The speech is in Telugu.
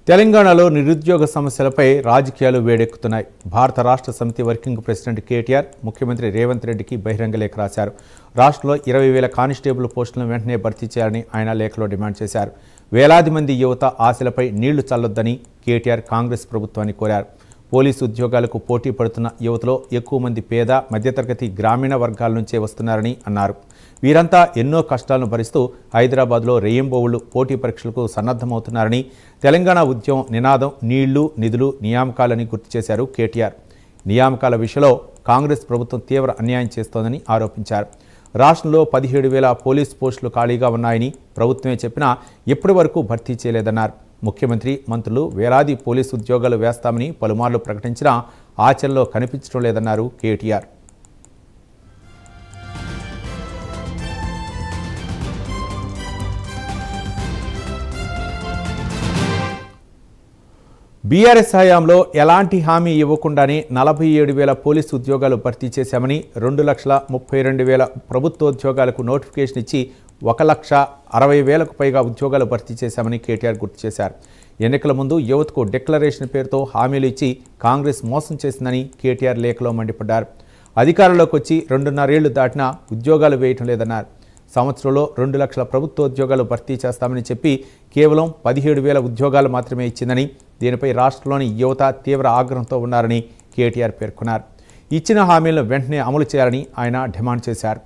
తెలంగాణలో నిరుద్యోగ సమస్యలపై రాజకీయాలు వేడెక్కుతున్నాయి. భారత రాష్ట్ర సమితి వర్కింగ్ ప్రెసిడెంట్ కేటీఆర్ ముఖ్యమంత్రి రేవంత్ రెడ్డికి బహిరంగ లేఖ రాశారు. రాష్ట్రంలో 20,000 కానిస్టేబుల్ పోస్టులను వెంటనే భర్తీ చేయాలని ఆయన లేఖలో డిమాండ్ చేశారు. వేలాది మంది యువత ఆశలపై నీళ్లు చల్లొద్దని కేటీఆర్ కాంగ్రెస్ ప్రభుత్వాన్ని కోరారు. పోలీసు ఉద్యోగాలకు పోటీ పడుతున్న యువతలో ఎక్కువ మంది పేద, మధ్యతరగతి, గ్రామీణ వర్గాల నుంచే వస్తున్నారని అన్నారు. వీరంతా ఎన్నో కష్టాలను భరిస్తూ హైదరాబాద్లో రెయ్యంబోవుళ్లు పోటీ పరీక్షలకు సన్నద్ధమవుతున్నారని, తెలంగాణ ఉద్యమం నినాదం నీళ్లు, నిధులు, నియామకాలని గుర్తు చేశారు కేటీఆర్. నియామకాల విషయంలో కాంగ్రెస్ ప్రభుత్వం తీవ్ర అన్యాయం చేస్తోందని ఆరోపించారు. రాష్ట్రంలో 17,000 పోలీసు పోస్టులు ఖాళీగా ఉన్నాయని ప్రభుత్వమే చెప్పినా ఇప్పటి వరకు భర్తీ చేయలేదన్నారు. ముఖ్యమంత్రి, మంత్రులు వేలాది పోలీసు ఉద్యోగాలు వేస్తామని పలుమార్లు ప్రకటించినా ఆచరణలో కనిపించడం లేదన్నారు కేటీఆర్. బీఆర్ఎస్ హయాంలో ఎలాంటి హామీ ఇవ్వకుండానే 47,000 పోలీసు ఉద్యోగాలు భర్తీ చేశామని, 2,32,000 ప్రభుత్వోద్యోగాలకు నోటిఫికేషన్ ఇచ్చి 1,60,000కు పైగా ఉద్యోగాలు భర్తీ చేశామని కేటీఆర్ గుర్తు చేశారు. ఎన్నికల ముందు యువతకు డిక్లరేషన్ పేరుతో హామీలు ఇచ్చి కాంగ్రెస్ మోసం చేసిందని కేటీఆర్ లేఖలో మండిపడ్డారు. అధికారంలోకి వచ్చి 2.5 ఏళ్లు దాటినా ఉద్యోగాలు వేయటం లేదన్నారు. సంవత్సరంలో 2 లక్షల ప్రభుత్వోద్యోగాలు భర్తీ చేస్తామని చెప్పి కేవలం 17,000 ఉద్యోగాలు మాత్రమే ఇచ్చిందని, దీనిపై రాష్ట్రంలోని యువత తీవ్ర ఆగ్రహంతో ఉన్నారని కేటీఆర్ పేర్కొన్నారు. ఇచ్చిన హామీలను వెంటనే అమలు చేయాలని ఆయన డిమాండ్ చేశారు.